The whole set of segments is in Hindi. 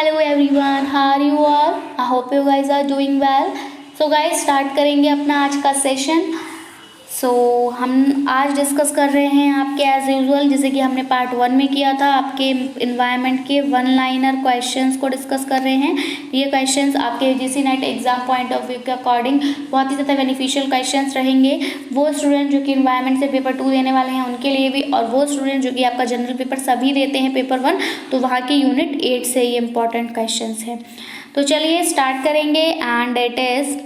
Hello everyone, how are you all? I hope you guys are doing well. So guys, start करेंगे अपना आज का सेशन। हम आज डिस्कस कर रहे हैं आपके एज यूजुअल, जैसे कि हमने पार्ट 1 में किया था, आपके इन्वायरमेंट के वन लाइनर क्वेश्चंस को डिस्कस कर रहे हैं। ये क्वेश्चंस आपके UGC net exam point of view के अकॉर्डिंग बहुत ही ज़्यादा बेनिफिशियल क्वेश्चंस रहेंगे। वो स्टूडेंट जो कि इन्वायरमेंट से पेपर 2 देने वाले हैं उनके लिए भी, और वो स्टूडेंट जो कि आपका जनरल पेपर सभी देते हैं पेपर 1, तो वहाँ के यूनिट 8 से ये इंपॉर्टेंट क्वेश्चंस हैं। तो चलिए स्टार्ट करेंगे एंड इट इज़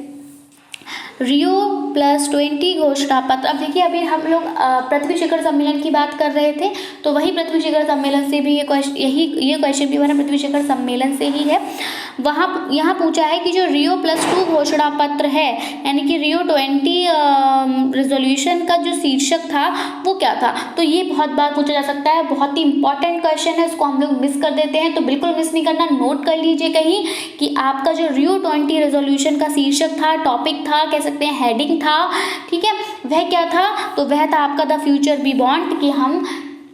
रियो +20 घोषणा पत्र। अब देखिए, अभी हम लोग पृथ्वी शिखर सम्मेलन की बात कर रहे थे, तो वही पृथ्वी शिखर सम्मेलन से भी ये क्वेश्चन भी बना पृथ्वी शिखर सम्मेलन से ही है। वहाँ यहाँ पूछा है कि जो रियो +2 घोषणा पत्र है, यानी कि रियो 20 रेजोल्यूशन का जो शीर्षक था वो क्या था। तो ये बहुत बार पूछा जा सकता है, बहुत ही इंपॉर्टेंट क्वेश्चन है, उसको हम लोग मिस कर देते हैं, तो बिल्कुल मिस नहीं करना। नोट कर लीजिए कहीं कि आपका जो रियो 20 रेजोल्यूशन का शीर्षक था, टॉपिक था, कह सकते हैं हेडिंग था, ठीक है, वह क्या था। तो वह था आपका द फ्यूचर वी वांट, कि हम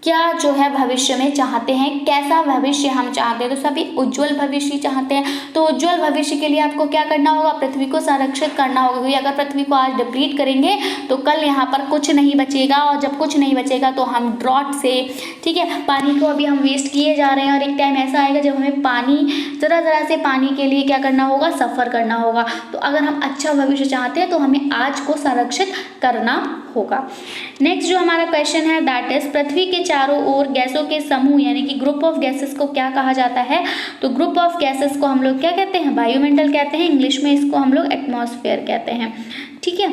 क्या जो है भविष्य में चाहते हैं, कैसा भविष्य हम चाहते हैं। तो सभी उज्जवल भविष्य चाहते हैं। तो उज्जवल भविष्य के लिए आपको क्या करना होगा, पृथ्वी को संरक्षित करना होगा, क्योंकि अगर पृथ्वी को आज डिप्लीट करेंगे तो कल यहाँ पर कुछ नहीं बचेगा, और जब कुछ नहीं बचेगा तो हम ड्रॉट से, ठीक है, पानी को अभी हम वेस्ट किए जा रहे हैं, और एक टाइम ऐसा आएगा जब हमें पानी ज़रा से पानी के लिए क्या करना होगा, सफ़र करना होगा। तो अगर हम अच्छा भविष्य चाहते हैं तो हमें आज को संरक्षित करना होगा। नेक्स्ट जो हमारा क्वेश्चन है दैट इज पृथ्वी के चारों ओर गैसों के समूह, यानी कि ग्रुप ऑफ गैसेस को क्या कहा जाता है। तो ग्रुप ऑफ गैसेस को हम लोग क्या कहते हैं, वायुमंडल कहते हैं। इंग्लिश में इसको हम लोग एटमॉस्फेयर कहते हैं, ठीक है।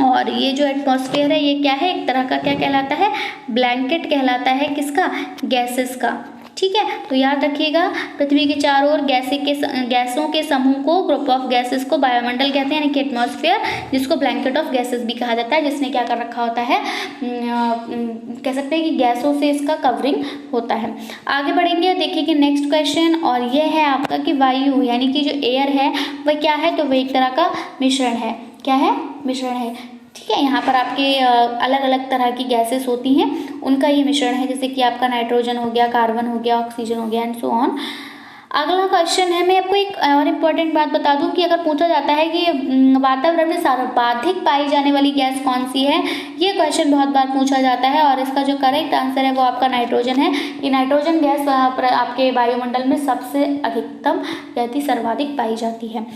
और ये जो एटमॉस्फेयर है ये क्या है, एक तरह का क्या कहलाता है, ब्लैंकेट कहलाता है, किसका, गैसेस का, ठीक है। तो याद रखिएगा, पृथ्वी के चारों ओर गैसों के समूह को, ग्रुप ऑफ गैसेस को वायुमंडल कहते हैं, यानी कि एटमॉस्फेयर, जिसको ब्लैंकेट ऑफ गैसेस भी कहा जाता है, जिसने क्या कर रखा होता है, कह सकते हैं कि गैसों से इसका कवरिंग होता है। आगे बढ़ेंगे, देखिए कि नेक्स्ट क्वेश्चन, और ये है आपका कि वायु यानी कि जो एयर है वह क्या है। तो वह एक तरह का मिश्रण है, क्या है, मिश्रण है, ठीक है। यहाँ पर आपके अलग अलग तरह की गैसेस होती हैं, उनका ये मिश्रण है, जैसे कि आपका नाइट्रोजन हो गया, कार्बन हो गया, ऑक्सीजन हो गया, एंड सो ऑन। अगला क्वेश्चन है, मैं आपको एक और इम्पोर्टेंट बात बता दूं कि अगर पूछा जाता है कि वातावरण में सर्वाधिक पाई जाने वाली गैस कौन सी है, ये क्वेश्चन बहुत बार पूछा जाता है, और इसका जो करेक्ट आंसर है वो आपका नाइट्रोजन है। ये नाइट्रोजन गैस आपके वायुमंडल में सबसे अधिकतम सर्वाधिक पाई जाती है।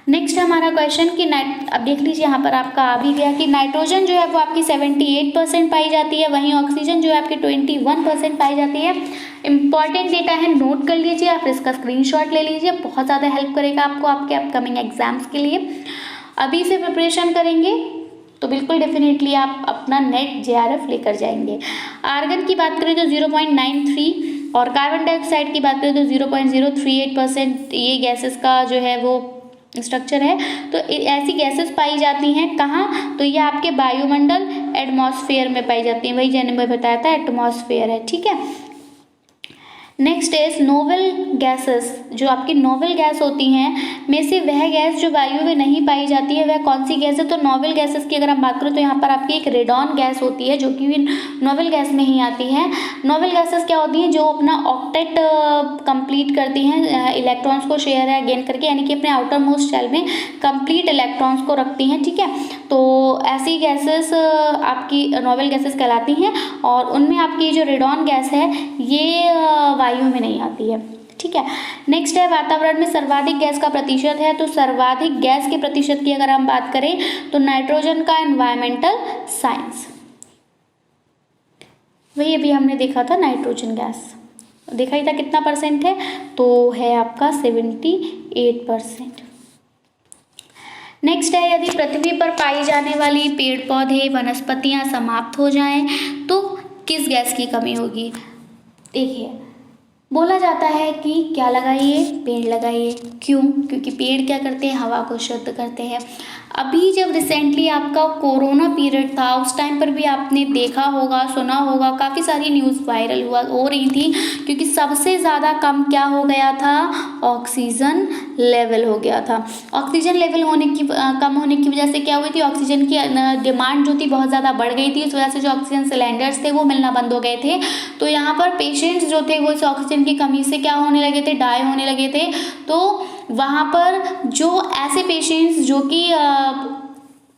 नेक्स्ट हमारा क्वेश्चन कि अब देख लीजिए, यहाँ पर आपका आ भी गया कि नाइट्रोजन जो है वो आपकी 78% पाई जाती है, वहीं ऑक्सीजन जो है आपकी 21% पाई जाती है। इंपॉर्टेंट डेटा है, नोट कर लीजिए, आप इसका स्क्रीनशॉट ले लीजिए, बहुत ज़्यादा हेल्प करेगा आपको आपके अपकमिंग एग्जाम्स के लिए। अभी से प्रिपरेशन करेंगे तो बिल्कुल डेफिनेटली आप अपना नेट JRF लेकर जाएंगे। आर्गन की बात करें तो 0.93, और कार्बन डाइऑक्साइड की बात करें तो 0.038% ये गैसेस का जो है वो स्ट्रक्चर है। तो ऐसी गैसेस पाई जाती हैं कहाँ, तो ये आपके वायुमंडल एटमॉस्फेयर में पाई जाती हैं, वही मैंने बताया था, एटमॉस्फेयर है, ठीक है। नेक्स्ट इज नोवेल गैसेस, जो आपकी नोवेल गैस होती हैं में से वह गैस जो वायु में नहीं पाई जाती है, वह कौन सी गैस है। तो नोवेल गैसेस की अगर हम बात करें तो यहाँ पर आपकी एक रेडॉन गैस होती है, जो कि नोवेल गैस में ही आती है। नोवेल गैसेस क्या होती हैं, जो अपना ऑक्टेट कंप्लीट करती हैं, इलेक्ट्रॉन्स को शेयर या गेन करके, यानी कि अपने आउटर मोस्ट शेल में कंप्लीट इलेक्ट्रॉन्स को रखती हैं, ठीक है। तो ऐसी गैसेस आपकी नोवेल गैसेस कहलाती हैं, और उनमें आपकी जो रेडॉन गैस है ये वायु में नहीं आती है, ठीक है। नेक्स्ट है वातावरण में सर्वाधिक गैस का प्रतिशत है। तो सर्वाधिक गैस के प्रतिशत की अगर हम बात करें तो नाइट्रोजन का एनवायरमेंटल साइंस, वही अभी हमने देखा था, नाइट्रोजन गैस देखा ही था कितना परसेंट है, तो है आपका 78%। नेक्स्ट है, यदि पृथ्वी पर पाई जाने वाली पेड़ पौधे वनस्पतियां समाप्त हो जाएं तो किस गैस की कमी होगी। देखिए, बोला जाता है कि क्या लगाइए, पेड़ लगाइए। क्यों, क्योंकि पेड़ क्या करते हैं, हवा को शुद्ध करते हैं। अभी जब रिसेंटली आपका कोरोना पीरियड था, उस टाइम पर भी आपने देखा होगा, सुना होगा, काफ़ी सारी न्यूज़ वायरल हो रही थी, क्योंकि सबसे ज़्यादा कम क्या हो गया था, ऑक्सीजन लेवल हो गया था। ऑक्सीजन लेवल कम होने की वजह से क्या हुई थी, ऑक्सीजन की डिमांड जो थी बहुत ज़्यादा बढ़ गई थी। इस वजह से जो ऑक्सीजन सिलेंडर्स थे वो मिलना बंद हो गए थे। तो यहाँ पर पेशेंट्स जो थे वो इस ऑक्सीजन ऑक्सीजन की कमी से क्या होने लगे थे, डाई होने लगे थे। तो वहाँ पर जो ऐसे पेशेंट्स जो कि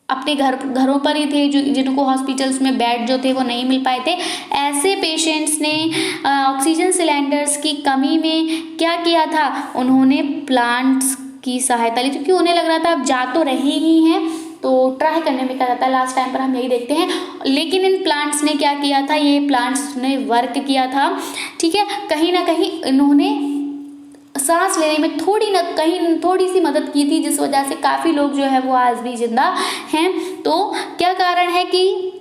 अपने घरों पर ही थे, जो जिनको हॉस्पिटल्स में बेड जो थे वो नहीं मिल पाए थे, ऐसे पेशेंट्स ने ऑक्सीजन सिलेंडर्स की कमी में क्या किया था, उन्होंने प्लांट्स की सहायता ली, क्योंकि उन्हें लग रहा था अब जा तो रहे ही हैं तो ट्राई करने में क्या जाता है, लास्ट टाइम पर हम यही देखते हैं। लेकिन इन प्लांट्स ने क्या किया था, ये प्लांट्स ने वर्क किया था, ठीक है। कहीं ना कहीं इन्होंने सांस लेने में थोड़ी सी मदद की थी, जिस वजह से काफ़ी लोग जो है वो आज भी जिंदा हैं। तो क्या कारण है कि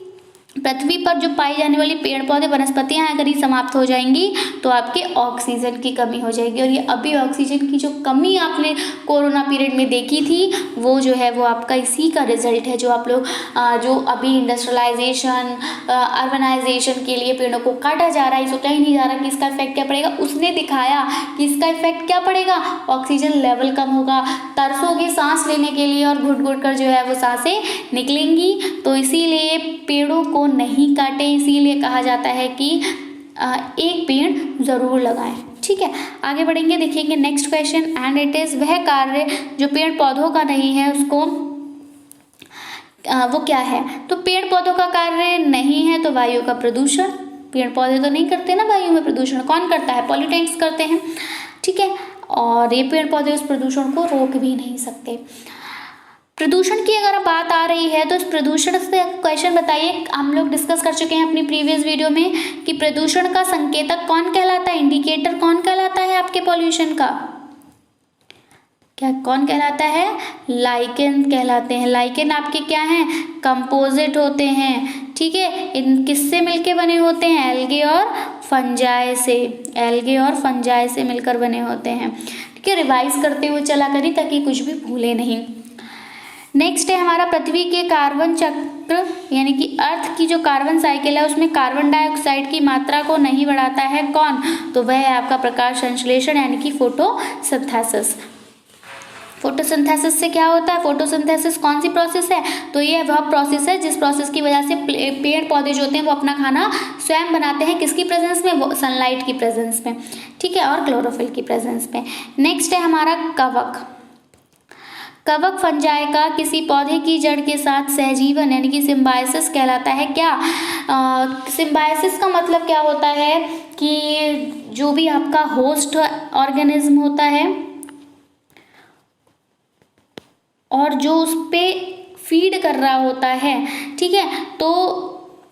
पृथ्वी पर जो पाई जाने वाली पेड़ पौधे वनस्पतियां अगर ये समाप्त हो जाएंगी तो आपके ऑक्सीजन की कमी हो जाएगी। और ये अभी ऑक्सीजन की जो कमी आपने कोरोना पीरियड में देखी थी वो जो है वो आपका इसी का रिजल्ट है। जो आप लोग जो अभी इंडस्ट्रियलाइजेशन अर्बनाइजेशन के लिए पेड़ों को काटा जा रहा है, इसको कहीं नहीं जा रहा कि इसका इफेक्ट क्या पड़ेगा, उसने दिखाया कि इसका इफेक्ट क्या पड़ेगा, ऑक्सीजन लेवल कम होगा, तरसोगे सांस लेने के लिए और घुट घुट कर जो है वो सांसें निकलेंगी। तो इसीलिए पेड़ों को नहीं काटें, इसीलिए कहा जाता है कि एक पेड़ जरूर लगाएं। ठीक है, आगे बढ़ेंगे, देखेंगे next question and it is वह कार्य जो पेड़ पौधों का नहीं है उसको वो क्या है। तो पेड़ पौधों का कार्य नहीं है तो वायु का प्रदूषण। पेड़ पौधे तो नहीं करते ना वायु में प्रदूषण, कौन करता है, पॉल्यूटेंट्स करते हैं। ठीक है, और ये पेड़ पौधे उस प्रदूषण को रोक भी नहीं सकते। प्रदूषण की अगर बात आ रही है तो इस प्रदूषण से क्वेश्चन बताइए, हम लोग डिस्कस कर चुके हैं अपनी प्रीवियस वीडियो में कि प्रदूषण का संकेतक कौन कहलाता है, इंडिकेटर कौन कहलाता है आपके पॉल्यूशन का, क्या कौन कहलाता है, लाइकेन कहलाते हैं। लाइकेन आपके क्या हैं, कंपोजिट होते हैं। ठीक है, इन किससे मिलके बने होते हैं, एल्गे और फंजाई से, एल्गे और फंजाई से मिलकर बने होते हैं। ठीक है, रिवाइज करते हुए चला करिए ताकि कुछ भी भूले नहीं। नेक्स्ट है हमारा पृथ्वी के कार्बन चक्र यानी कि अर्थ की जो कार्बन साइकिल है उसमें कार्बन डाइऑक्साइड की मात्रा को नहीं बढ़ाता है कौन, तो वह है आपका प्रकाश संश्लेषण यानी कि फोटोसिंथेसिस। फोटोसिंथेसिस से क्या होता है, फोटोसिंथेसिस कौन सी प्रोसेस है, तो ये वह प्रोसेस है जिस प्रोसेस की वजह से पेड़ पौधे जो होते हैं वो अपना खाना स्वयं बनाते हैं, किसकी प्रेजेंस में, वो सनलाइट की प्रेजेंस में। ठीक है, और क्लोरोफिल की प्रेजेंस में। नेक्स्ट है हमारा कवक। कवक फंजाई का किसी पौधे की जड़ के साथ सहजीवन यानी कि सिम्बायोसिस कहलाता है। क्या सिम्बायोसिस का मतलब क्या होता है कि जो भी आपका होस्ट ऑर्गेनिज्म होता है और जो उस पे फीड कर रहा होता है, ठीक है, तो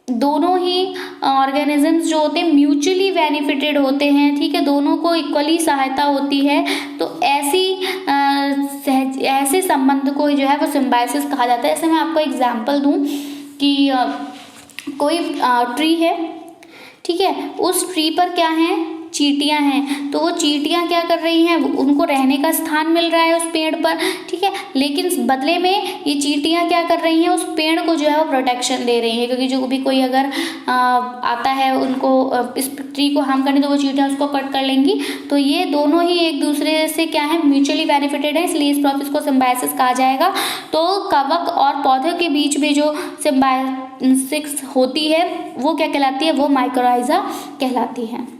दोनों ही ऑर्गेनिजम्स जो होते हैं म्यूचुअली बेनिफिटेड होते हैं। ठीक है, दोनों को इक्वली सहायता होती है। तो ऐसे संबंध को जो है वो सिम्बायोसिस कहा जाता है। जैसे मैं आपको एग्जांपल दूं कि कोई ट्री है, ठीक है, उस ट्री पर क्या है, चींटियां हैं, तो वो चींटियां क्या कर रही हैं, उनको रहने का स्थान मिल रहा है उस पेड़ पर। ठीक है, लेकिन बदले में ये चींटियां क्या कर रही हैं, उस पेड़ को जो है वो प्रोटेक्शन दे रही है, क्योंकि जो भी कोई अगर आता है उनको इस ट्री को हार्म करने तो वो चींटियां उसको कट कर लेंगी। तो ये दोनों ही एक दूसरे से क्या है, म्यूचुअली बेनिफिटेड है, इसलिए इस प्रोसेस को सिम्बायोसिस कहा जाएगा। तो कवक और पौधे के बीच में जो सिम्बायोसिस होती है वो क्या कहलाती है, वो माइकोराइजा कहलाती है।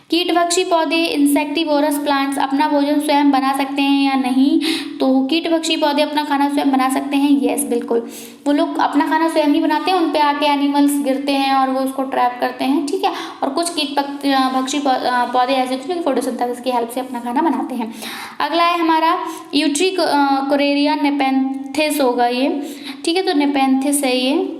कीटभक्षी पौधे इंसेक्टिवोरस प्लांट्स अपना भोजन स्वयं बना सकते हैं या नहीं, तो कीटभक्षी पौधे अपना खाना स्वयं बना सकते हैं, यस बिल्कुल। वो लोग अपना खाना स्वयं ही बनाते हैं, उन पे आके एनिमल्स गिरते हैं और वो उसको ट्रैप करते हैं। ठीक है, और कुछ कीटभक्षी पौधे ऐसे होते हैं जो फोटोसिंथेसिस की हेल्प से अपना खाना बनाते हैं। अगला है हमारा यूट्रिकोरेरिया नेपेंथिस होगा ये। ठीक है, तो नेपेंथिस है ये।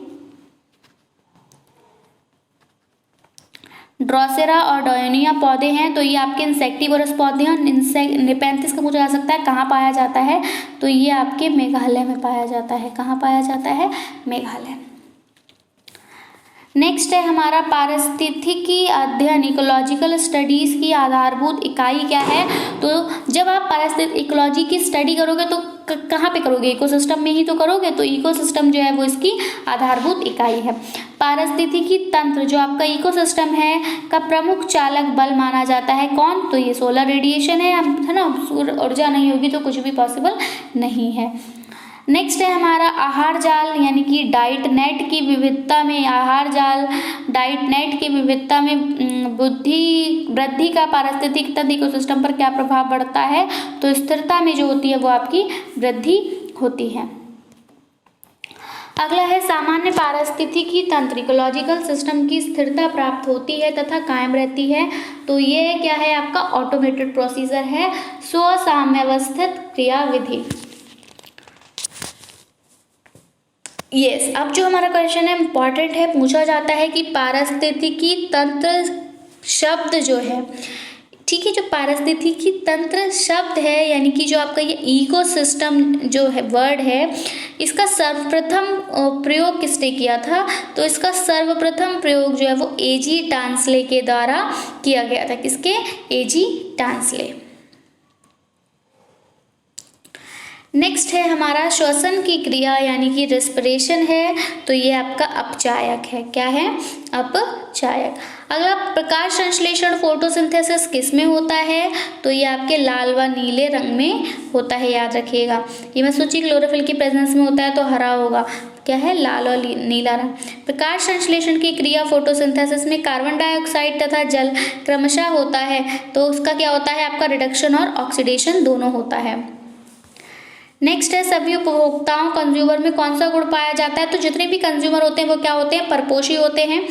ड्रोसेरा और डायोनिया पौधे हैं, तो ये आपके इंसेक्टिवोरस पौधे हैं। नेपेंथिस का पूछा जा सकता है कहाँ पाया जाता है, तो ये आपके मेघालय में पाया जाता है। कहाँ पाया जाता है, मेघालय। नेक्स्ट है हमारा पारिस्थितिकी अध्ययन, इकोलॉजिकल स्टडीज की आधारभूत इकाई क्या है। तो जब आप पारिस्थितिक इकोलॉजी की स्टडी करोगे तो कहाँ पे करोगे, इकोसिस्टम में ही तो करोगे, तो इकोसिस्टम जो है वो इसकी आधारभूत इकाई है। पारिस्थितिकी तंत्र जो आपका इकोसिस्टम है का प्रमुख चालक बल माना जाता है कौन, तो ये सोलर रेडिएशन है ना, सूर्य ऊर्जा नहीं होगी तो कुछ भी पॉसिबल नहीं है। नेक्स्ट है हमारा आहार जाल यानी कि डाइट नेट की विविधता में आहार जाल डाइट नेट की विविधता में वृद्धि का पारिस्थितिक तंत्र इकोसिस्टम पर क्या प्रभाव पड़ता है। तो स्थिरता में जो होती है वो आपकी वृद्धि होती है। अगला है सामान्य पारिस्थितिकी तंत्र इकोलॉजिकल सिस्टम की स्थिरता प्राप्त होती है तथा कायम रहती है। तो ये क्या है आपका ऑटोमेटेड प्रोसीजर है, स्वसाम्यवस्थित क्रियाविधि। यस अब जो हमारा क्वेश्चन है इम्पॉर्टेंट है, पूछा जाता है कि पारिस्थितिकी तंत्र शब्द जो है, ठीक है, जो पारिस्थितिकी तंत्र शब्द है यानी कि जो आपका ये इकोसिस्टम जो है वर्ड है, इसका सर्वप्रथम प्रयोग किसने किया था। तो इसका सर्वप्रथम प्रयोग जो है वो एजी टांसले के द्वारा किया गया था। किसके? एजी टांसले। नेक्स्ट है हमारा श्वसन की क्रिया यानी कि रेस्पिरेशन है। तो ये आपका अपचायक है। क्या है? अपचायक। अगला प्रकाश संश्लेषण फोटोसिंथेसिस किस में होता है। तो ये आपके लाल व नीले रंग में होता है, याद रखिएगा। ये मैं सोची क्लोरोफिल की प्रेजेंस में होता है तो हरा होगा। क्या है? लाल और नीला रंग। प्रकाश संश्लेषण की क्रिया फोटोसिंथेसिस में कार्बन डाइऑक्साइड तथा जल क्रमशः होता है। तो उसका क्या होता है आपका रिडक्शन और ऑक्सीडेशन दोनों होता है। नेक्स्ट है सभी उपभोक्ताओं कंज्यूमर में कौन सा गुण पाया जाता है। तो जितने भी कंज्यूमर होते हैं वो क्या होते हैं? परपोषी होते हैं।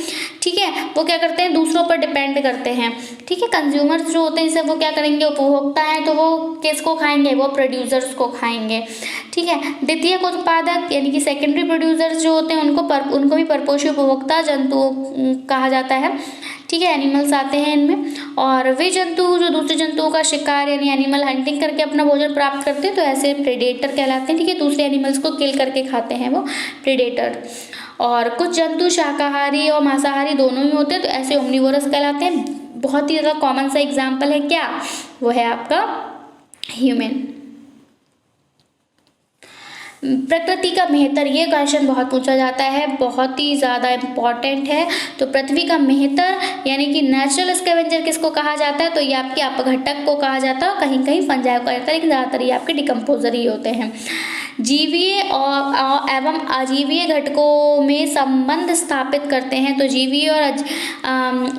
ठीक है, वो क्या करते हैं? दूसरों पर डिपेंड करते हैं। ठीक है, कंज्यूमर्स जो होते हैं जैसे वो क्या करेंगे? उपभोक्ता हैं तो वो किसको खाएंगे? वो प्रोड्यूसर्स को खाएंगे। ठीक है, द्वितीयक उत्पादक यानी कि सेकेंडरी प्रोड्यूसर्स जो होते हैं उनको भी परपोषी उपभोक्ता जंतु कहा जाता है। ठीक है, एनिमल्स आते हैं इनमें। और वे जंतु जो दूसरे जंतुओं का शिकार यानी एनिमल हंटिंग करके अपना भोजन प्राप्त करते हैं तो ऐसे प्रेडेटर कहलाते हैं। ठीक है, दूसरे एनिमल्स को किल करके खाते हैं वो प्रेडेटर। और कुछ जंतु शाकाहारी और मांसाहारी दोनों ही होते हैं तो ऐसे ओमनिवोरस कहलाते हैं। बहुत ही ज़्यादा कॉमन सा एग्जाम्पल है क्या? वो है आपका ह्यूमन। प्रकृति का मेहतर, ये क्वेश्चन बहुत पूछा जाता है, बहुत ही ज़्यादा इम्पॉर्टेंट है। तो पृथ्वी का मेहतर यानी कि नेचुरल स्कैवेंजर किसको कहा जाता है। तो ये आपके अपघटक को कहा जाता है, कहीं कहीं फंजाई को कहा जाता है, लेकिन ज़्यादातर ये आपके डिकम्पोजर ही होते हैं। जीवीय और एवं अजीवीय घटकों में संबंध स्थापित करते हैं। तो जीवीय और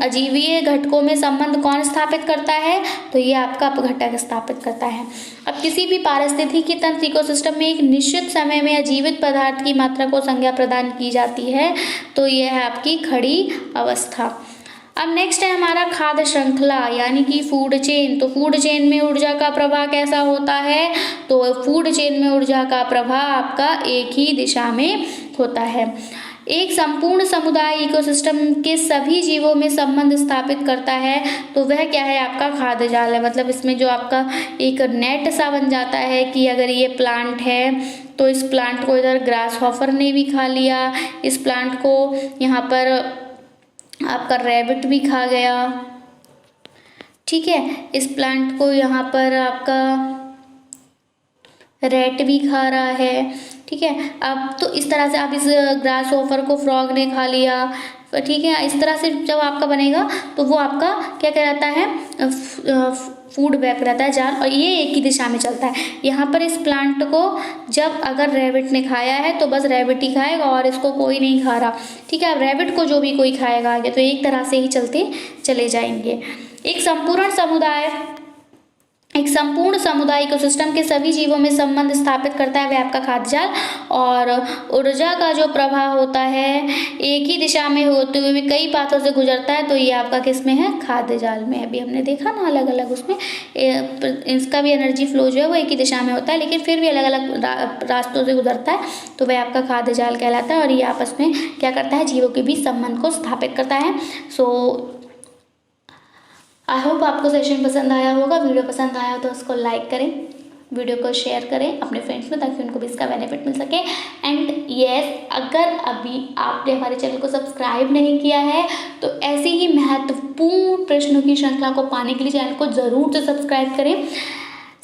अजीवीय घटकों में संबंध कौन स्थापित करता है। तो ये आपका अपघटक स्थापित करता है। अब किसी भी पारिस्थितिकी तंत्र इकोसिस्टम में एक निश्चित समय में अजीवित पदार्थ की मात्रा को संज्ञा प्रदान की जाती है। तो यह है आपकी खड़ी अवस्था। अब नेक्स्ट है हमारा खाद्य श्रृंखला यानी कि फूड चेन। तो फूड चेन में ऊर्जा का प्रवाह कैसा होता है। तो फूड चेन में ऊर्जा का प्रवाह आपका एक ही दिशा में होता है। एक संपूर्ण समुदाय इकोसिस्टम के सभी जीवों में संबंध स्थापित करता है। तो वह क्या है? आपका खाद्य जाल है। मतलब इसमें जो आपका एक नेट सा बन जाता है कि अगर ये प्लांट है तो इस प्लांट को इधर ग्रास हॉपर ने भी खा लिया, इस प्लांट को यहाँ पर आपका रैबिट भी खा गया। ठीक है, इस प्लांट को यहाँ पर आपका रैट भी खा रहा है। ठीक है, अब तो इस तरह से आप इस ग्रास हॉपर को फ्रॉग ने खा लिया। ठीक है, इस तरह से जब आपका बनेगा तो वो आपका क्या कहलाता है? फूड वेब रहता है जाल, और ये एक ही दिशा में चलता है। यहाँ पर इस प्लांट को जब अगर रैबिट ने खाया है तो बस रैबिट ही खाएगा और इसको कोई नहीं खा रहा। ठीक है, अब रैबिट को जो भी कोई खाएगा आगे तो एक तरह से ही चलते चले जाएंगे। एक संपूर्ण समुदाय इकोसिस्टम के सभी जीवों में संबंध स्थापित करता है वह आपका खाद्य जाल। और ऊर्जा का जो प्रवाह होता है एक ही दिशा में होते हुए भी कई पाथों से गुजरता है। तो ये आपका किस में है? खाद्य जाल में। अभी हमने देखा ना अलग अलग उसमें इसका भी एनर्जी फ्लो जो है वो एक ही दिशा में होता है, लेकिन फिर भी अलग अलग रास्तों से गुजरता है। तो वह आपका खाद्य जाल कहलाता है और ये आपस में क्या करता है? जीवों के बीच संबंध को स्थापित करता है। सो आई होप आपको सेशन पसंद आया होगा। वीडियो पसंद आया तो उसको लाइक करें, वीडियो को शेयर करें अपने फ्रेंड्स में ताकि उनको भी इसका बेनिफिट मिल सके। एंड यस, अगर अभी आपने हमारे चैनल को सब्सक्राइब नहीं किया है तो ऐसी ही महत्वपूर्ण प्रश्नों की श्रृंखला को पाने के लिए चैनल को ज़रूर से सब्सक्राइब करें।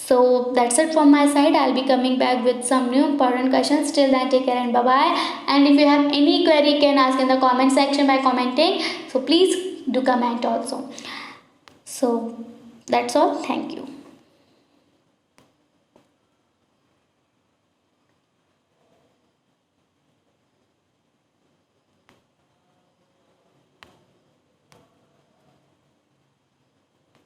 So that's it from my side. I'll be coming back with some new important questions. Till then, take care and bye-bye. And if you have any query, you can ask in the comment section by commenting. So please do comment also. So that's all. Thank you.